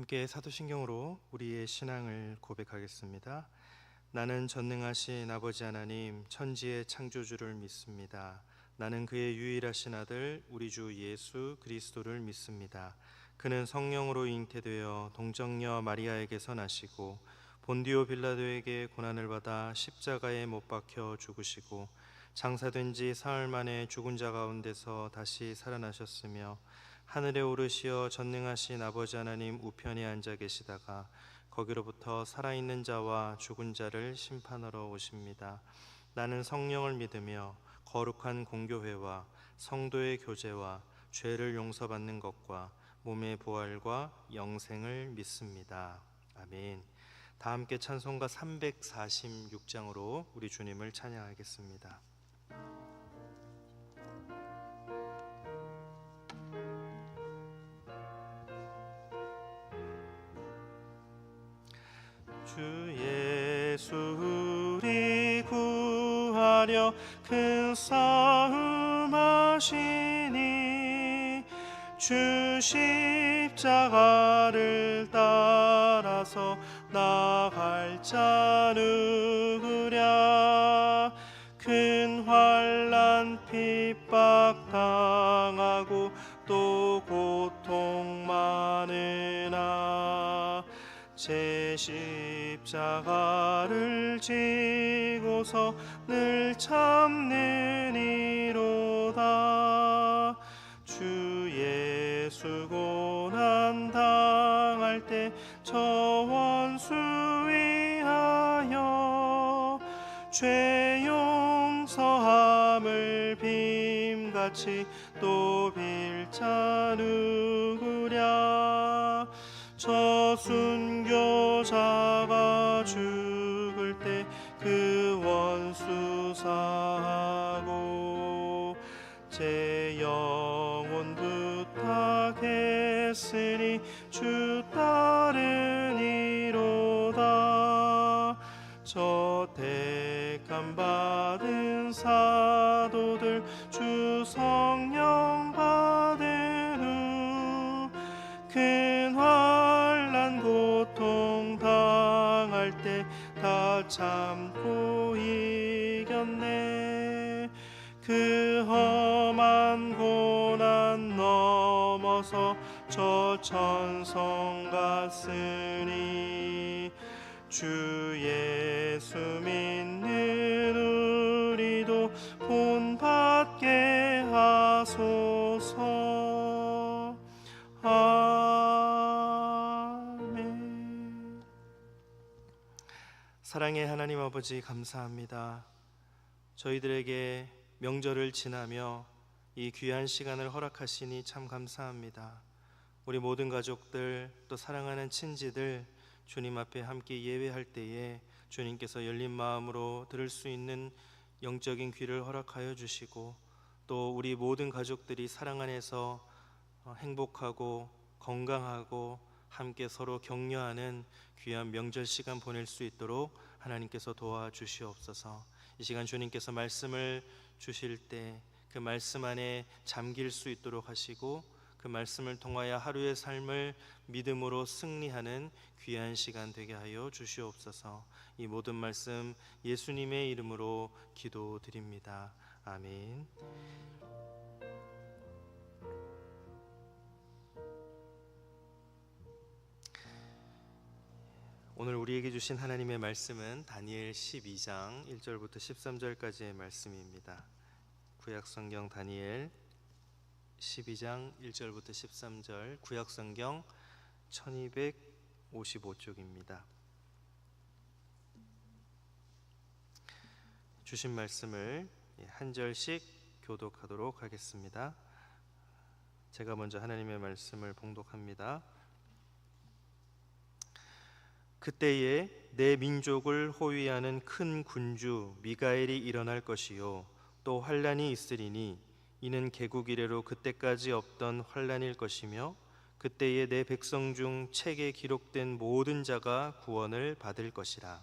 함께 사도신경으로 우리의 신앙을 고백하겠습니다. 나는 전능하신 아버지 하나님 천지의 창조주를 믿습니다. 나는 그의 유일하신 아들 우리 주 예수 그리스도를 믿습니다. 그는 성령으로 잉태되어 동정녀 마리아에게서 나시고 본디오 빌라도에게 고난을 받아 십자가에 못 박혀 죽으시고 장사된 지 사흘 만에 죽은 자 가운데서 다시 살아나셨으며 하늘에 오르시어 전능하신 아버지 하나님 우편에 앉아 계시다가 거기로부터 살아있는 자와 죽은 자를 심판하러 오십니다. 나는 성령을 믿으며 거룩한 공교회와 성도의 교제와 죄를 용서받는 것과 몸의 부활과 영생을 믿습니다. 아멘. 다 함께 찬송가 346장으로 우리 주님을 찬양하겠습니다. 주 예수 우리 구하려 큰 싸움 하시니 주 십자가를 따라서 나갈 자 누구랴. 큰 환난 핍박 당하고 또 고통 많으나 제 십자가를 지고서 늘 참는 이로다. 주 예수 고난 당할 때 저 원수 위하여 죄 용서함을 빔같이 또 빌 자 누구랴. 저 순교자가 죽을 때 그 원수 사하고 제 영혼 부탁했으니 주 따르니로다. 저 택함 받은 사도들 주 성령 받은 후 큰 환난 고통 당할 때 다 참고 이겼네. 그 험한 고난 넘어서 저 천성 갔으니 주 예수 믿는 우리도 본받게 하소서. 아멘. 사랑의 하나님 아버지 감사합니다. 저희들에게 명절을 지나며 이 귀한 시간을 허락하시니 참 감사합니다. 우리 모든 가족들 또 사랑하는 친지들 주님 앞에 함께 예배할 때에 주님께서 열린 마음으로 들을 수 있는 영적인 귀를 허락하여 주시고 또 우리 모든 가족들이 사랑 안에서 행복하고 건강하고 함께 서로 격려하는 귀한 명절 시간 보낼 수 있도록 하나님께서 도와주시옵소서. 이 시간 주님께서 말씀을 주실 때 그 말씀 안에 잠길 수 있도록 하시고 그 말씀을 통하여 하루의 삶을 믿음으로 승리하는 귀한 시간 되게 하여 주시옵소서. 이 모든 말씀 예수님의 이름으로 기도드립니다. 아멘. 오늘 우리에게 주신 하나님의 말씀은 다니엘 12장 1절부터 13절까지의 말씀입니다. 구약성경 다니엘 12장 1절부터 13절, 구약성경 1255쪽입니다. 주신 말씀을 한 절씩 교독하도록 하겠습니다. 제가 먼저 하나님의 말씀을 봉독합니다. 그때에 내 민족을 호위하는 큰 군주 미가엘이 일어날 것이요 또 환란이 있으리니 이는 개국 이래로 그때까지 없던 환란일 것이며 그때에 내 백성 중 책에 기록된 모든 자가 구원을 받을 것이라.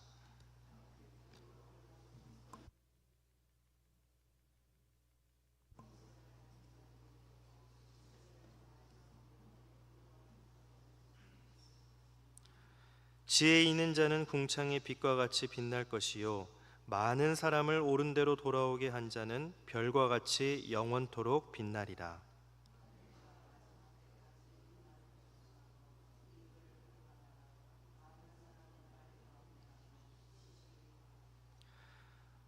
지혜 있는 자는 궁창의 빛과 같이 빛날 것이요 많은 사람을 옳은 대로 돌아오게 한 자는 별과 같이 영원토록 빛나리라.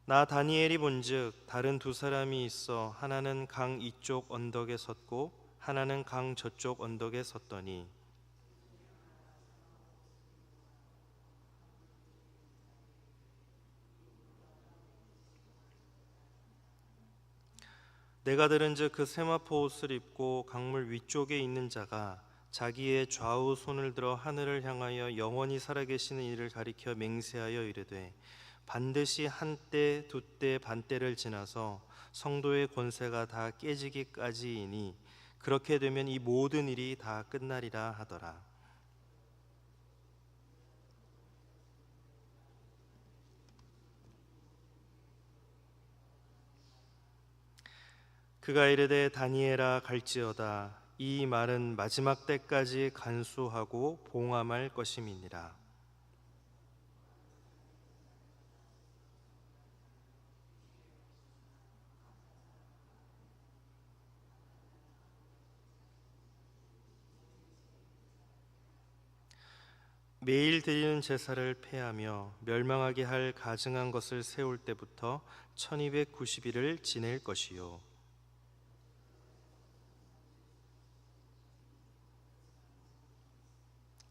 나 다니엘이 본즉 다른 두 사람이 있어 하나는 강 이쪽 언덕에 섰고 하나는 강 저쪽 언덕에 섰더니 내가 들은즉 그 세마포 옷을 입고 강물 위쪽에 있는 자가 자기의 좌우 손을 들어 하늘을 향하여 영원히 살아계시는 이를 가리켜 맹세하여 이르되 반드시 한때 두때 반때를 지나서 성도의 권세가 다 깨지기까지이니 그렇게 되면 이 모든 일이 다 끝나리라 하더라. 그가 이르되 다니엘아 갈지어다 이 말은 마지막 때까지 간수하고 봉함할 것임이니라. 매일 드리는 제사를 폐하며 멸망하게 할 가증한 것을 세울 때부터 1290일을 지낼 것이요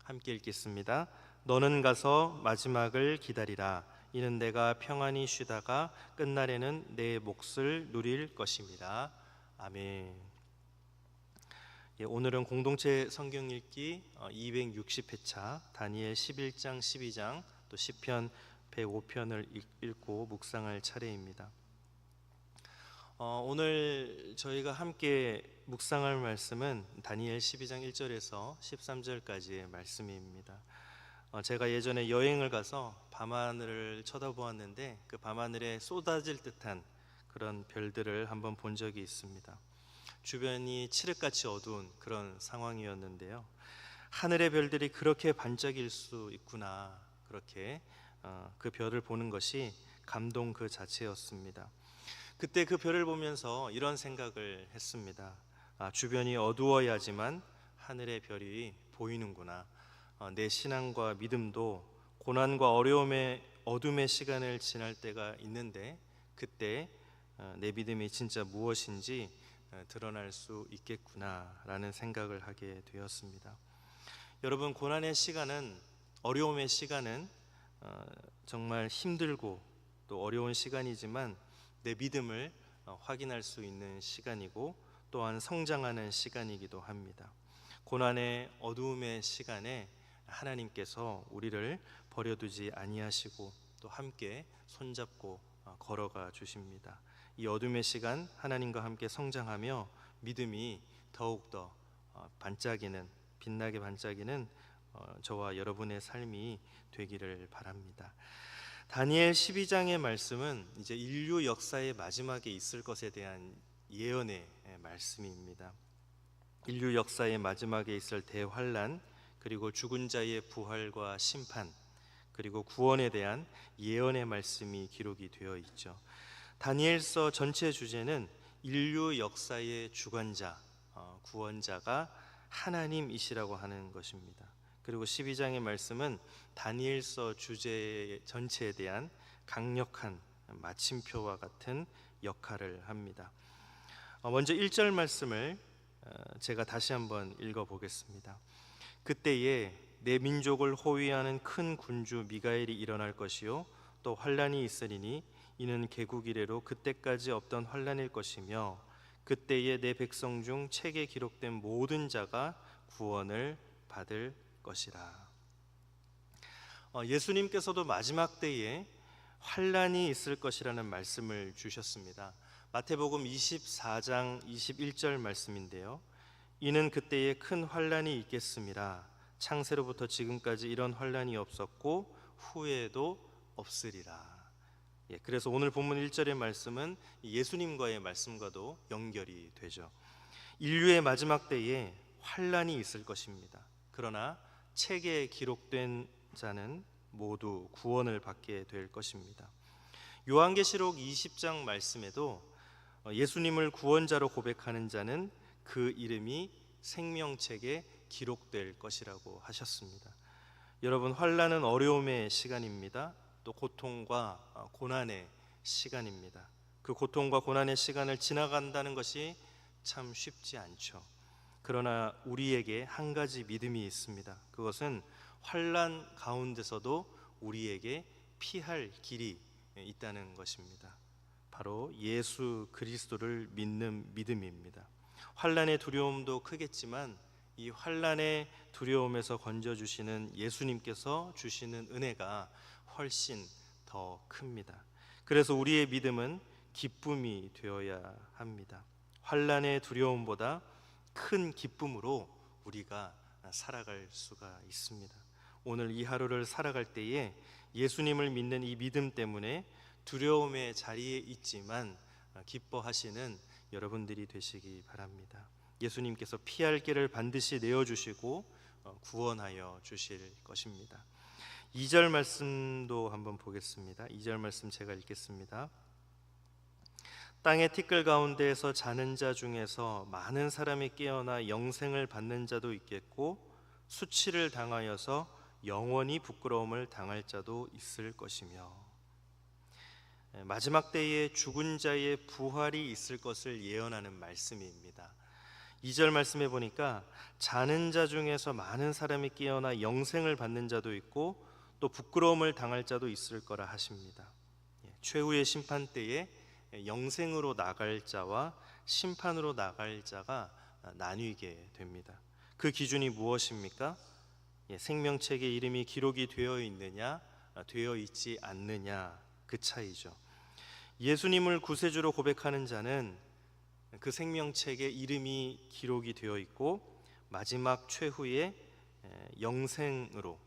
함께 읽겠습니다. 너는 가서 마지막을 기다리라. 이는 내가 평안히 쉬다가 끝날에는 내 몫을 누릴 것입니다. 아멘. 오늘은 공동체 성경 읽기 260회차 다니엘 11장 12장 또 시편 105편을 읽고 묵상할 차례입니다. 오늘 저희가 함께 묵상할 말씀은 다니엘 12장 1절에서 13절까지의 말씀입니다. 제가 예전에 여행을 가서 밤하늘을 쳐다보았는데 그 밤하늘에 쏟아질 듯한 그런 별들을 한번 본 적이 있습니다. 주변이 칠흑같이 어두운 그런 상황이었는데요. 하늘의 별들이 그렇게 반짝일 수 있구나, 그렇게 그 별을 보는 것이 감동 그 자체였습니다. 그때 그 별을 보면서 이런 생각을 했습니다. 주변이 어두워야지만 하늘의 별이 보이는구나. 내 신앙과 믿음도 고난과 어려움의 어둠의 시간을 지날 때가 있는데 그때 내 믿음이 진짜 무엇인지 드러날 수 있겠구나라는 생각을 하게 되었습니다. 여러분, 고난의 시간은, 어려움의 시간은 정말 힘들고 또 어려운 시간이지만 내 믿음을 확인할 수 있는 시간이고 또한 성장하는 시간이기도 합니다. 고난의 어두움의 시간에 하나님께서 우리를 버려두지 아니하시고 또 함께 손잡고 걸어가 주십니다. 이 어둠의 시간 하나님과 함께 성장하며 믿음이 더욱더 반짝이는, 빛나게 반짝이는 저와 여러분의 삶이 되기를 바랍니다. 다니엘 12장의 말씀은 이제 인류 역사의 마지막에 있을 것에 대한 예언의 말씀입니다. 인류 역사의 마지막에 있을 대환란, 그리고 죽은 자의 부활과 심판, 그리고 구원에 대한 예언의 말씀이 기록이 되어 있죠. 다니엘서 전체 주제는 인류 역사의 주관자, 구원자가 하나님이시라고 하는 것입니다. 그리고 12장의 말씀은 다니엘서 주제 전체에 대한 강력한 마침표와 같은 역할을 합니다. 먼저 1절 말씀을 제가 다시 한번 읽어보겠습니다. 그때에 내 민족을 호위하는 큰 군주 미가엘이 일어날 것이요 또 환란이 있으리니 이는 개국 이래로 그때까지 없던 환란일 것이며 그때에 내 백성 중 책에 기록된 모든 자가 구원을 받을 것이라. 예수님께서도 마지막 때에 환란이 있을 것이라는 말씀을 주셨습니다. 마태복음 24장 21절 말씀인데요. 이는 그때에 큰 환란이 있겠음이라. 창세로부터 지금까지 이런 환란이 없었고 후에도 없으리라. 그래서 오늘 본문 1절의 말씀은 예수님과의 말씀과도 연결이 되죠. 인류의 마지막 때에 환란이 있을 것입니다. 그러나 책에 기록된 자는 모두 구원을 받게 될 것입니다. 요한계시록 20장 말씀에도 예수님을 구원자로 고백하는 자는 그 이름이 생명책에 기록될 것이라고 하셨습니다. 여러분, 환난은 어려움의 시간입니다. 또 고통과 고난의 시간입니다. 그 고통과 고난의 시간을 지나간다는 것이 참 쉽지 않죠. 그러나 우리에게 한 가지 믿음이 있습니다. 그것은 환난 가운데서도 우리에게 피할 길이 있다는 것입니다. 바로 예수 그리스도를 믿는 믿음입니다. 환난의 두려움도 크겠지만 이 환난의 두려움에서 건져주시는 예수님께서 주시는 은혜가 훨씬 더 큽니다. 그래서 우리의 믿음은 기쁨이 되어야 합니다. 환난의 두려움보다 큰 기쁨으로 우리가 살아갈 수가 있습니다. 오늘 이 하루를 살아갈 때에 예수님을 믿는 이 믿음 때문에 두려움의 자리에 있지만 기뻐하시는 여러분들이 되시기 바랍니다. 예수님께서 피할 길을 반드시 내어주시고 구원하여 주실 것입니다. 2절 말씀도 한번 보겠습니다. 2절 말씀 제가 읽겠습니다. 땅의 티끌 가운데에서 자는 자 중에서 많은 사람이 깨어나 영생을 받는 자도 있겠고 수치를 당하여서 영원히 부끄러움을 당할 자도 있을 것이며, 마지막 때에 죽은 자의 부활이 있을 것을 예언하는 말씀입니다. 2절 말씀에 보니까 자는 자 중에서 많은 사람이 깨어나 영생을 받는 자도 있고 또 부끄러움을 당할 자도 있을 거라 하십니다. 최후의 심판 때에 영생으로 나갈 자와 심판으로 나갈 자가 나뉘게 됩니다. 그 기준이 무엇입니까? 생명책에 이름이 기록이 되어 있느냐, 되어 있지 않느냐, 그 차이죠. 예수님을 구세주로 고백하는 자는 그 생명책에 이름이 기록이 되어 있고 마지막 최후의 영생으로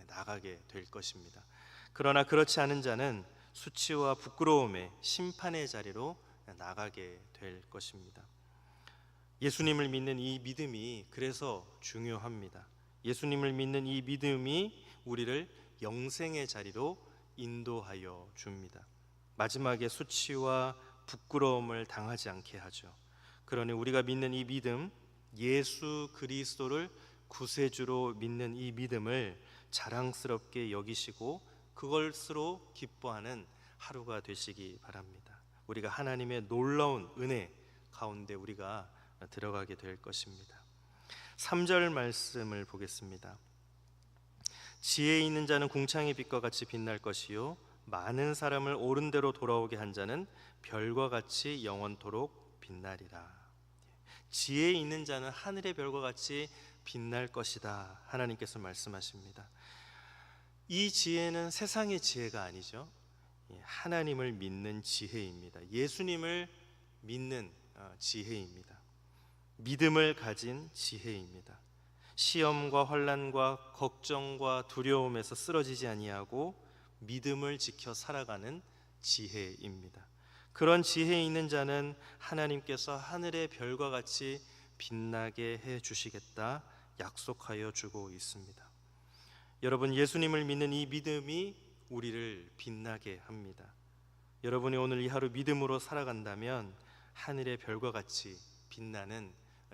나가게 될 것입니다. 그러나 그렇지 않은 자는 수치와 부끄러움의 심판의 자리로 나가게 될 것입니다. 예수님을 믿는 이 믿음이 그래서 중요합니다. 예수님을 믿는 이 믿음이 우리를 영생의 자리로 인도하여 줍니다. 마지막에 수치와 부끄러움을 당하지 않게 하죠. 그러니 우리가 믿는 이 믿음, 예수 그리스도를 구세주로 믿는 이 믿음을 자랑스럽게 여기시고 그것으로 기뻐하는 하루가 되시기 바랍니다. 우리가 하나님의 놀라운 은혜 가운데 우리가 들어가게 될 것입니다. 3절 말씀을 보겠습니다. 지혜 있는 자는 궁창의 빛과 같이 빛날 것이요 많은 사람을 옳은 대로 돌아오게 한 자는 별과 같이 영원토록 빛나리라. 지혜 있는 자는 하늘의 별과 같이 빛날 것이다, 하나님께서 말씀하십니다. 이 지혜는 세상의 지혜가 아니죠. 하나님을 믿는 지혜입니다. 예수님을 믿는 지혜입니다. 믿음을 가진 지혜입니다. 시험과 환난과 걱정과 두려움에서 쓰러지지 아니하고 믿음을 지켜 살아가는 지혜입니다. 그런 지혜 있는 자는 하나님께서 하늘의 별과 같이 빛나게 해 주시겠다 약속하여 주고 있습니다. 여러분, 예수님을 믿는 이 믿음이 우리를 빛나게 합니다. 여러분이 오늘 이 하루 믿음으로 살아간다면 하늘의 별과 같이 빛나는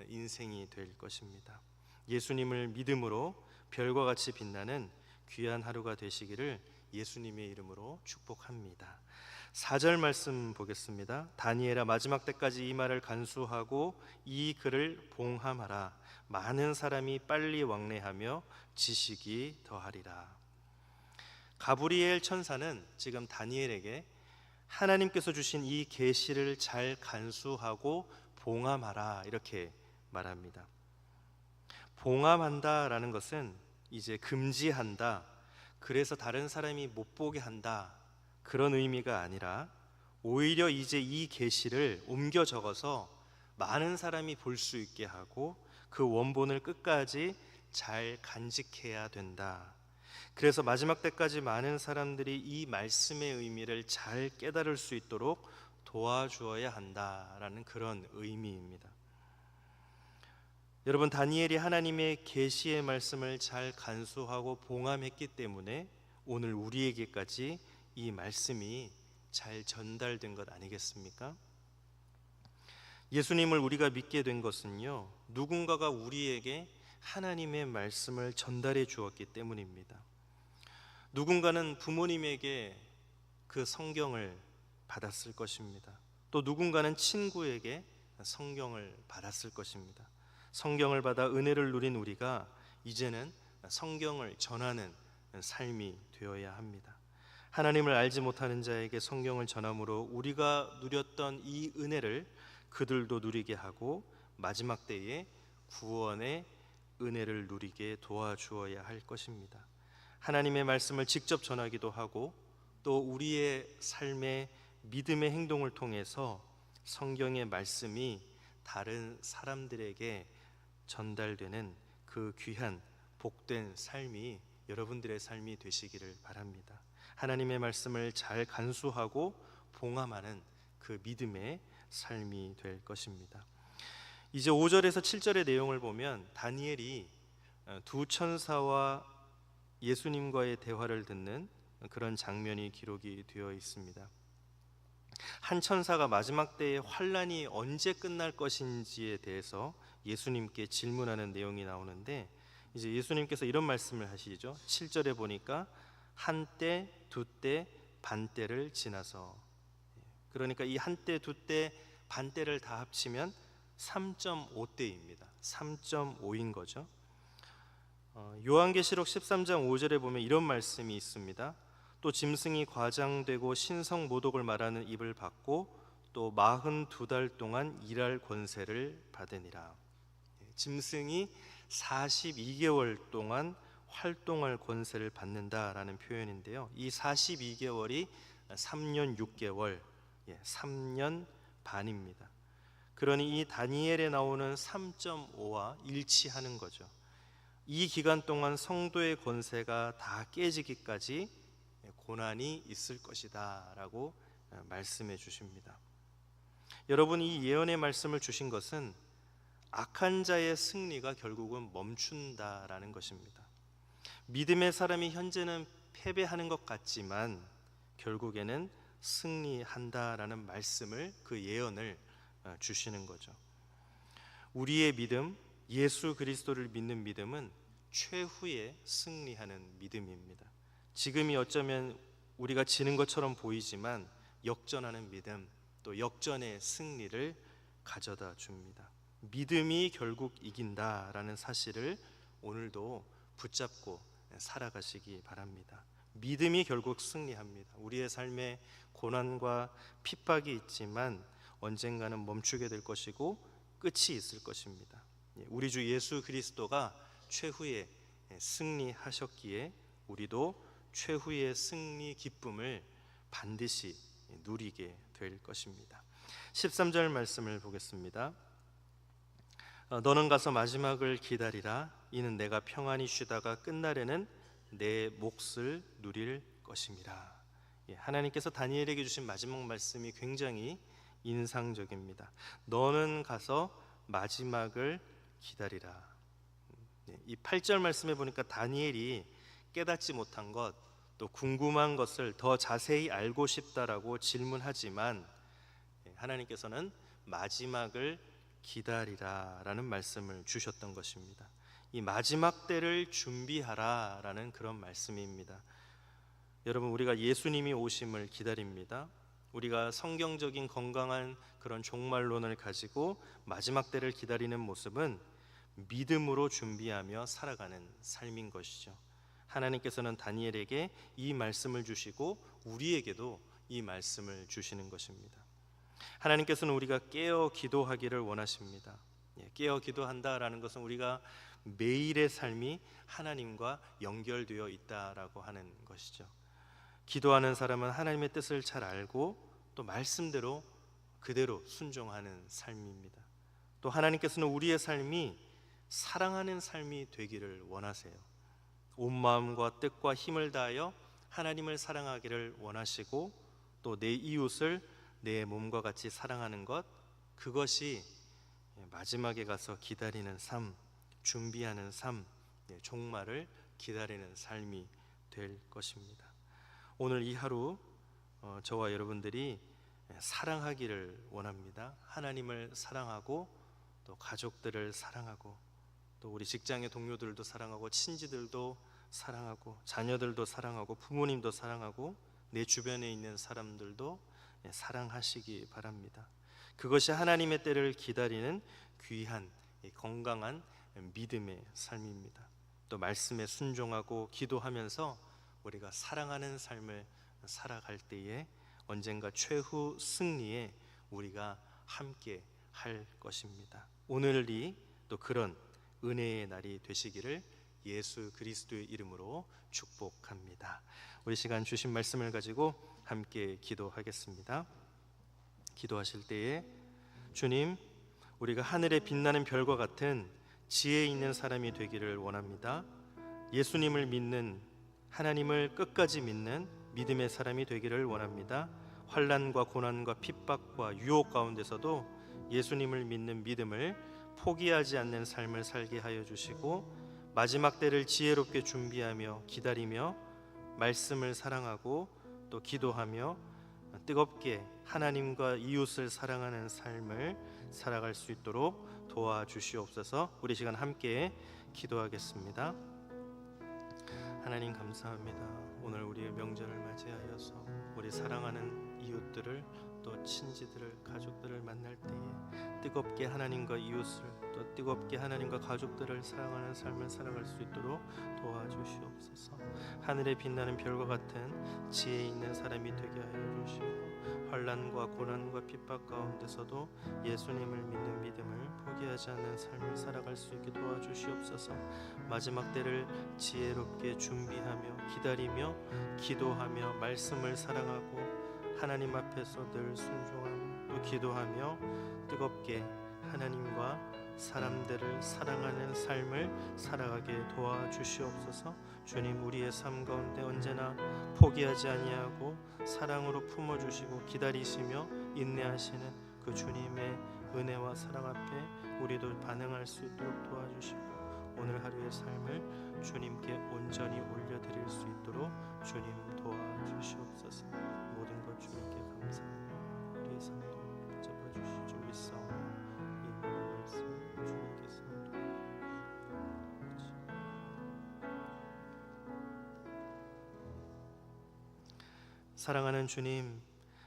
인생이 될 것입니다. 예수님을 믿음으로 별과 같이 빛나는 귀한 하루가 되시기를 예수님의 이름으로 축복합니다. 4절 말씀 보겠습니다. 다니엘아, 마지막 때까지 이 말을 간수하고 이 글을 봉함하라. 많은 사람이 빨리 왕래하며 지식이 더하리라. 가브리엘 천사는 지금 다니엘에게 하나님께서 주신 이 계시를 잘 간수하고 봉함하라, 이렇게 말합니다. 봉함한다라는 것은 이제 금지한다, 그래서 다른 사람이 못 보게 한다, 그런 의미가 아니라 오히려 이제 이 계시를 옮겨 적어서 많은 사람이 볼 수 있게 하고 그 원본을 끝까지 잘 간직해야 된다. 그래서 마지막 때까지 많은 사람들이 이 말씀의 의미를 잘 깨달을 수 있도록 도와주어야 한다라는 그런 의미입니다. 여러분, 다니엘이 하나님의 계시의 말씀을 잘 간수하고 봉함했기 때문에 오늘 우리에게까지 이 말씀이 잘 전달된 것 아니겠습니까? 예수님을 우리가 믿게 된 것은요, 누군가가 우리에게 하나님의 말씀을 전달해 주었기 때문입니다. 누군가는 부모님에게 그 성경을 받았을 것입니다. 또 누군가는 친구에게 성경을 받았을 것입니다. 성경을 받아 은혜를 누린 우리가 이제는 성경을 전하는 삶이 되어야 합니다. 하나님을 알지 못하는 자에게 성경을 전함으로 우리가 누렸던 이 은혜를 그들도 누리게 하고 마지막 때에 구원의 은혜를 누리게 도와주어야 할 것입니다. 하나님의 말씀을 직접 전하기도 하고 또 우리의 삶의 믿음의 행동을 통해서 성경의 말씀이 다른 사람들에게 전달되는 그 귀한 복된 삶이 여러분들의 삶이 되시기를 바랍니다. 하나님의 말씀을 잘 간수하고 봉함하는 그 믿음의 삶이 될 것입니다. 이제 5절에서 7절의 내용을 보면 다니엘이 두 천사와 예수님과의 대화를 듣는 그런 장면이 기록이 되어 있습니다. 한 천사가 마지막 때의 환란이 언제 끝날 것인지에 대해서 예수님께 질문하는 내용이 나오는데, 이제 예수님께서 이런 말씀을 하시죠. 7절에 보니까 한때, 두때, 반때를 지나서, 그러니까 이 한때, 두때, 반때를 다 합치면 3.5때입니다. 3.5인 거죠. 요한계시록 13장 5절에 보면 이런 말씀이 있습니다. 또 짐승이 과장되고 신성 모독을 말하는 입을 받고 또 42달 동안 일할 권세를 받으니라. 짐승이 42개월 동안 활동할 권세를 받는다라는 표현인데요, 이 42개월이 3년 6개월, 3년 반입니다. 그러니 이 다니엘에 나오는 3.5와 일치하는 거죠. 이 기간 동안 성도의 권세가 다 깨지기까지 고난이 있을 것이다 라고 말씀해 주십니다. 여러분, 이 예언의 말씀을 주신 것은 악한 자의 승리가 결국은 멈춘다라는 것입니다. 믿음의 사람이 현재는 패배하는 것 같지만 결국에는 승리한다라는 말씀을, 그 예언을 주시는 거죠. 우리의 믿음, 예수 그리스도를 믿는 믿음은 최후에 승리하는 믿음입니다. 지금이 어쩌면 우리가 지는 것처럼 보이지만 역전하는 믿음, 또 역전의 승리를 가져다 줍니다. 믿음이 결국 이긴다라는 사실을 오늘도 붙잡고 살아가시기 바랍니다. 믿음이 결국 승리합니다. 우리의 삶에 고난과 핍박이 있지만 언젠가는 멈추게 될 것이고 끝이 있을 것입니다. 우리 주 예수 그리스도가 최후의 승리하셨기에 우리도 최후의 승리 기쁨을 반드시 누리게 될 것입니다. 13절 말씀을 보겠습니다. 너는 가서 마지막을 기다리라. 이는 내가 평안히 쉬다가 끝날에는 내 몫을 누릴 것임이라. 하나님께서 다니엘에게 주신 마지막 말씀이 굉장히 인상적입니다. 너는 가서 마지막을 기다리라. 이 8절 말씀에 보니까 다니엘이 깨닫지 못한 것, 또 궁금한 것을 더 자세히 알고 싶다라고 질문하지만 하나님께서는 마지막을 기다리라라는 말씀을 주셨던 것입니다. 이 마지막 때를 준비하라라는 그런 말씀입니다. 여러분, 우리가 예수님이 오심을 기다립니다. 우리가 성경적인 건강한 그런 종말론을 가지고 마지막 때를 기다리는 모습은 믿음으로 준비하며 살아가는 삶인 것이죠. 하나님께서는 다니엘에게 이 말씀을 주시고 우리에게도 이 말씀을 주시는 것입니다. 하나님께서는 우리가 깨어 기도하기를 원하십니다. 깨어 기도한다라는 것은 우리가 매일의 삶이 하나님과 연결되어 있다라고 하는 것이죠. 기도하는 사람은 하나님의 뜻을 잘 알고 또 말씀대로 그대로 순종하는 삶입니다. 또 하나님께서는 우리의 삶이 사랑하는 삶이 되기를 원하세요. 온 마음과 뜻과 힘을 다하여 하나님을 사랑하기를 원하시고 또 내 이웃을 내 몸과 같이 사랑하는 것, 그것이 마지막에 가서 기다리는 삶, 준비하는 삶, 종말을 기다리는 삶이 될 것입니다. 오늘 이 하루 저와 여러분들이 사랑하기를 원합니다. 하나님을 사랑하고 또 가족들을 사랑하고 또 우리 직장의 동료들도 사랑하고 친지들도 사랑하고 자녀들도 사랑하고 부모님도 사랑하고 내 주변에 있는 사람들도 사랑하시기 바랍니다. 그것이 하나님의 때를 기다리는 귀한 건강한 믿음의 삶입니다. 또 말씀에 순종하고 기도하면서 우리가 사랑하는 삶을 살아갈 때에 언젠가 최후 승리에 우리가 함께 할 것입니다. 오늘이 또 그런 은혜의 날이 되시기를 예수 그리스도의 이름으로 축복합니다. 우리 시간 주신 말씀을 가지고 함께 기도하겠습니다. 기도하실 때에 주님, 우리가 하늘에 빛나는 별과 같은 지혜 있는 사람이 되기를 원합니다. 예수님을 믿는, 하나님을 끝까지 믿는 믿음의 사람이 되기를 원합니다. 환난과 고난과 핍박과 유혹 가운데서도 예수님을 믿는 믿음을 포기하지 않는 삶을 살게 하여 주시고, 마지막 때를 지혜롭게 준비하며 기다리며 말씀을 사랑하고 또 기도하며 뜨겁게 하나님과 이웃을 사랑하는 삶을 살아갈 수 있도록 도와주시옵소서. 우리 시간 함께 기도하겠습니다. 하나님 감사합니다. 오늘 우리의 명절을 맞이하여서 우리 사랑하는 이웃들을 또 친지들을 가족들을 만날 때에 뜨겁게 하나님과 이웃을 또 뜨겁게 하나님과 가족들을 사랑하는 삶을 살아갈 수 있도록 도와주시옵소서. 하늘에 빛나는 별과 같은 지혜 있는 사람이 되게 하여 주시고, 환난과 고난과 핍박 가운데서도 예수님을 믿는 믿음을 포기하지 않는 삶을 살아갈 수 있게 도와주시옵소서. 마지막 때를 지혜롭게 준비하며 기다리며 기도하며 말씀을 사랑하고 하나님 앞에서 늘 순종하며 또 기도하며 뜨겁게 하나님과 사람들을 사랑하는 삶을 살아가게 도와주시옵소서. 주님, 우리의 삶 가운데 언제나 포기하지 아니하고 사랑으로 품어주시고 기다리시며 인내하시는 그 주님의 은혜와 사랑 앞에 우리도 반응할 수 있도록 도와주시고, 오늘 하루의 삶을 주님께 온전히 올려드릴 수 있도록 주님 도와주시옵소서. 모든 것 주님께 감사합니다. 우리의 삶도 붙잡아주실 줄 믿사오며 이 모든 말씀 주님께서 사랑하는 주님,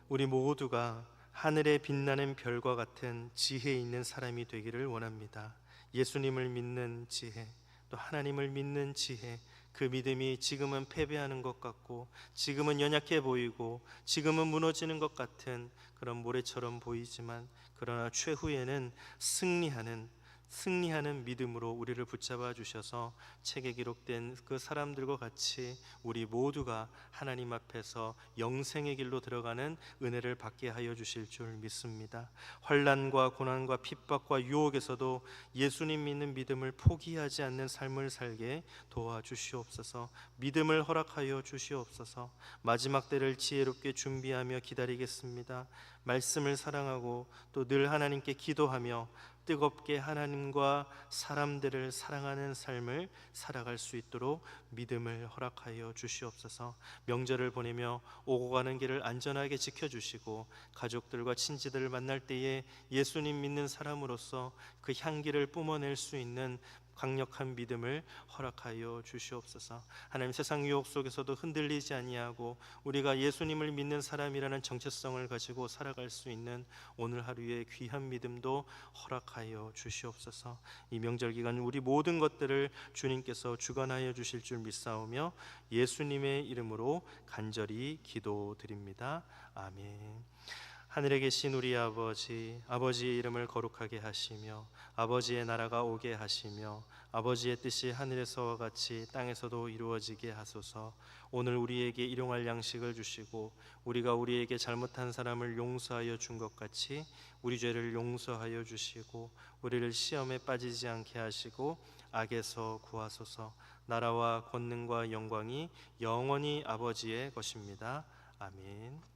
우리 모두가 하늘에 빛나는 별과 같은 지혜 있는 사람이 되기를 원합니다. 예수님을 믿는 지혜, 또 하나님을 믿는 지혜, 그 믿음이 지금은 패배하는 것 같고 지금은 연약해 보이고 지금은 무너지는 것 같은 그런 모래처럼 보이지만, 그러나 최후에는 승리하는 믿음으로 우리를 붙잡아 주셔서 책에 기록된 그 사람들과 같이 우리 모두가 하나님 앞에서 영생의 길로 들어가는 은혜를 받게 하여 주실 줄 믿습니다. 환난과 고난과 핍박과 유혹에서도 예수님 믿는 믿음을 포기하지 않는 삶을 살게 도와주시옵소서. 믿음을 허락하여 주시옵소서. 마지막 때를 지혜롭게 준비하며 기다리겠습니다. 말씀을 사랑하고 또 늘 하나님께 기도하며 뜨겁게 하나님과 사람들을 사랑하는 삶을 살아갈 수 있도록 믿음을 허락하여 주시옵소서. 명절을 보내며 오고 가는 길을 안전하게 지켜주시고, 가족들과 친지들을 만날 때에 예수님 믿는 사람으로서 그 향기를 뿜어낼 수 있는 강력한 믿음을 허락하여 주시옵소서. 하나님, 세상 유혹 속에서도 흔들리지 아니하고 우리가 예수님을 믿는 사람이라는 정체성을 가지고 살아갈 수 있는 오늘 하루의 귀한 믿음도 허락하여 주시옵소서. 이 명절 기간 우리 모든 것들을 주님께서 주관하여 주실 줄 믿사오며 예수님의 이름으로 간절히 기도드립니다. 아멘. 하늘에 계신 우리 아버지, 아버지의 이름을 거룩하게 하시며 아버지의 나라가 오게 하시며 아버지의 뜻이 하늘에서와 같이 땅에서도 이루어지게 하소서. 오늘 우리에게 일용할 양식을 주시고 우리가 우리에게 잘못한 사람을 용서하여 준 것 같이 우리 죄를 용서하여 주시고 우리를 시험에 빠지지 않게 하시고 악에서 구하소서. 나라와 권능과 영광이 영원히 아버지의 것입니다. 아멘.